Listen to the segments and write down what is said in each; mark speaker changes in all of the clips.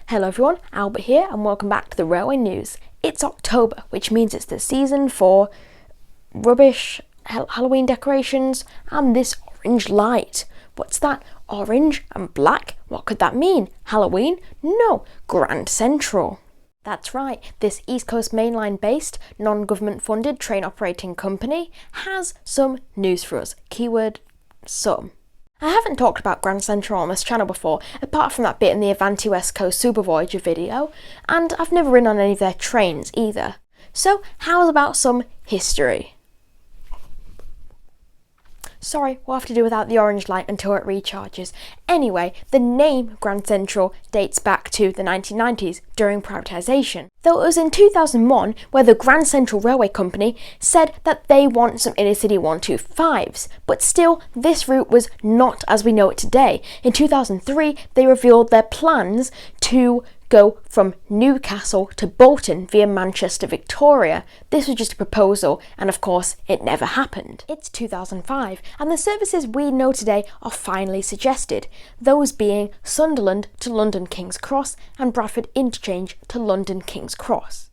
Speaker 1: Hello everyone, Albert here and welcome back to the Railway News. It's October, which means it's the season for rubbish, Halloween decorations and this orange light. What's that? Orange and black? What could that mean? Halloween? No, Grand Central. That's right, this East Coast Main Line based, non-government funded train operating company has some news for us. Keyword, some. I haven't talked about Grand Central on this channel before, apart from that bit in the Avanti West Coast Super Voyager video, and I've never ridden on any of their trains either. So how about some history? Sorry, we'll have to do without the orange light until it recharges. Anyway, the name Grand Central dates back to the 1990s during privatisation. Though it was in 2001 where the Grand Central Railway Company said that they want some inner-city 125s, but still this route was not as we know it today. In 2003 they revealed their plans to go from Newcastle to Bolton via Manchester, Victoria. This was just a proposal and of course it never happened. It's 2005 and the services we know today are finally suggested, those being Sunderland to London King's Cross and Bradford Interchange to London King's Cross.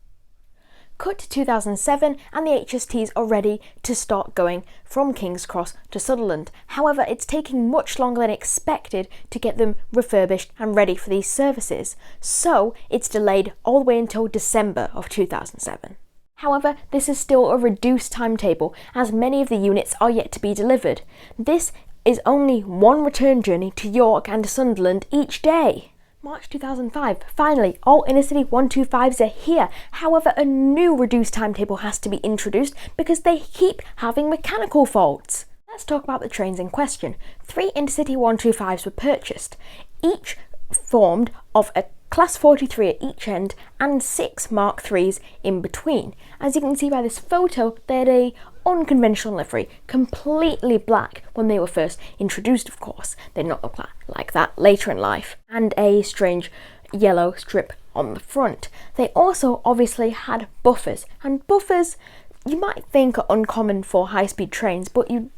Speaker 1: Cut to 2007 and the HSTs are ready to start going from King's Cross to Sunderland. However, it's taking much longer than expected to get them refurbished and ready for these services, so it's delayed all the way until December of 2007. However, this is still a reduced timetable as many of the units are yet to be delivered. This is only one return journey to York and to Sunderland each day. March 2005, finally, all inner-city 125s are here. However, a new reduced timetable has to be introduced because they keep having mechanical faults. Let's talk about the trains in question. 3 intercity 125s were purchased, each formed of a Class 43 at each end and 6 Mark IIIs in between. As you can see by this photo, they had a unconventional livery, completely black when they were first introduced, of course. They did not look like that later in life, and a strange yellow strip on the front. They also obviously had buffers, and buffers you might think are uncommon for high-speed trains, but you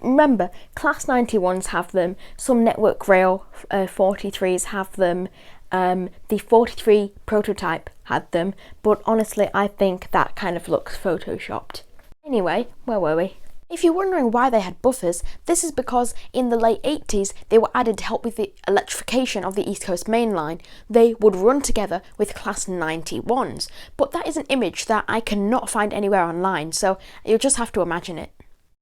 Speaker 1: remember Class 91s have them, some Network Rail 43s have them, the 43 prototype had them, but honestly I think that kind of looks photoshopped. Anyway, where were we? If you're wondering why they had buffers, this is because in the late 80s they were added to help with the electrification of the East Coast Main Line. They would run together with Class 91s, but that is an image that I cannot find anywhere online, so you'll just have to imagine it.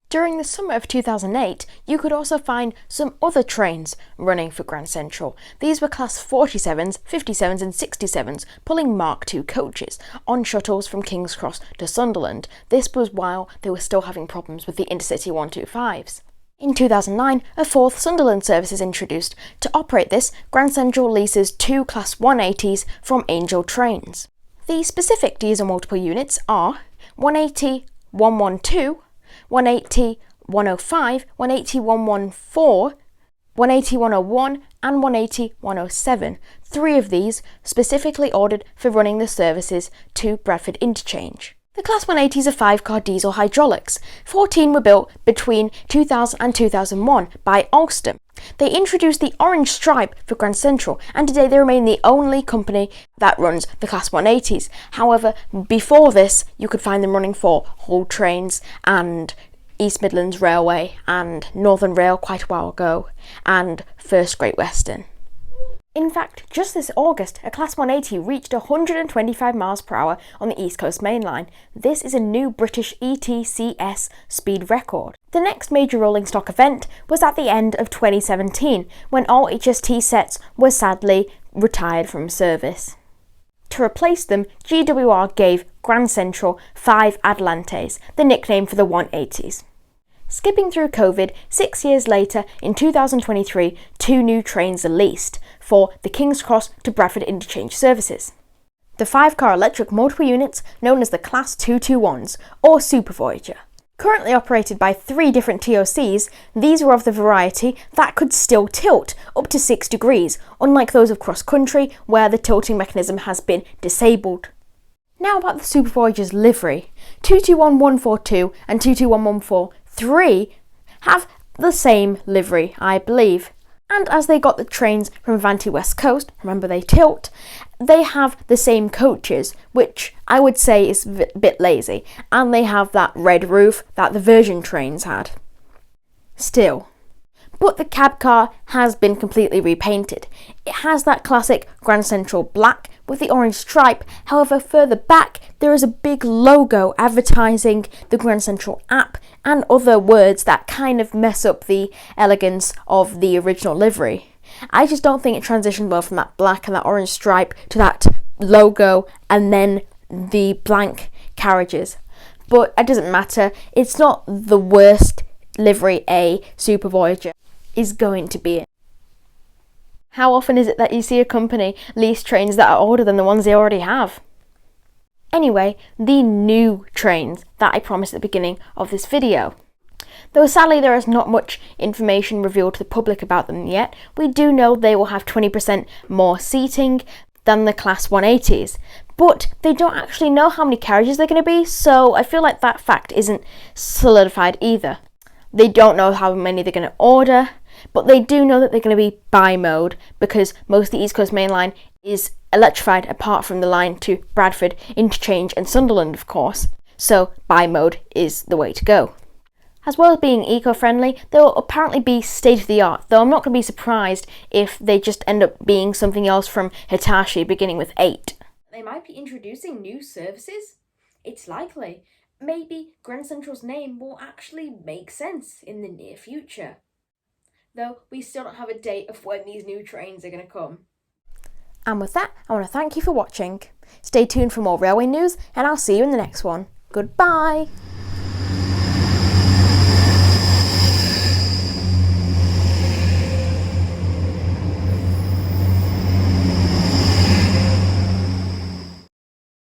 Speaker 1: During the summer of 2008, you could also find some other trains running for Grand Central. These were Class 47s, 57s and 67s, pulling Mark II coaches on shuttles from King's Cross to Sunderland. This was while they were still having problems with the intercity 125s. In 2009, a 4th Sunderland service is introduced. To operate this, Grand Central leases 2 Class 180s from Angel Trains. The specific diesel multiple units are 180 112, 180 105, 180 114, 180 101 and 180 107. 3 of these specifically ordered for running the services to Bradford Interchange. The Class 180s are 5-car diesel hydraulics. 14 were built between 2000 and 2001 by Alstom. They introduced the orange stripe for Grand Central, and today they remain the only company that runs the Class 180s. However, before this, you could find them running for Hull Trains and East Midlands Railway and Northern Rail quite a while ago, and First Great Western. In fact, just this August, a Class 180 reached 125 miles per hour on the East Coast Main Line. This is a new British ETCS speed record. The next major rolling stock event was at the end of 2017, when all HST sets were sadly retired from service. To replace them, GWR gave Grand Central 5 Atlantes, the nickname for the 180s. Skipping through COVID, 6 years later, in 2023, 2 new trains are leased for the King's Cross to Bradford Interchange services. The 5-car electric multiple units known as the Class 221s, or Super Voyager. Currently operated by 3 different TOCs, these were of the variety that could still tilt up to 6 degrees, unlike those of cross country where the tilting mechanism has been disabled. Now about the Super Voyager's livery. 221142 and 221143 have the same livery, I believe. And as they got the trains from Avanti West Coast, remember they tilt, they have the same coaches, which I would say is a bit lazy, and they have that red roof that the Virgin trains had. Still. But the cab car has been completely repainted. It has that classic Grand Central black with the orange stripe, however further back there is a big logo advertising the Grand Central app and other words that kind of mess up the elegance of the original livery. I just don't think it transitioned well from that black and that orange stripe to that logo and then the blank carriages. But it doesn't matter, it's not the worst livery a Super Voyager is going to be in. How often is it that you see a company lease trains that are older than the ones they already have? Anyway, the new trains that I promised at the beginning of this video. Though sadly there is not much information revealed to the public about them yet, we do know they will have 20% more seating than the Class 180s. But they don't actually know how many carriages they're going to be, so I feel like that fact isn't solidified either. They don't know how many they're going to order, but they do know that they're going to be bi-mode because most of the East Coast Main Line is electrified apart from the line to Bradford, Interchange and Sunderland, of course. So bi-mode is the way to go. As well as being eco-friendly, they'll apparently be state-of-the-art, though I'm not going to be surprised if they just end up being something else from Hitachi beginning with 8. They might be introducing new services? It's likely. Maybe Grand Central's name will actually make sense in the near future. Though we still don't have a date of when these new trains are going to come. And with that, I want to thank you for watching. Stay tuned for more railway news and I'll see you in the next one. Goodbye!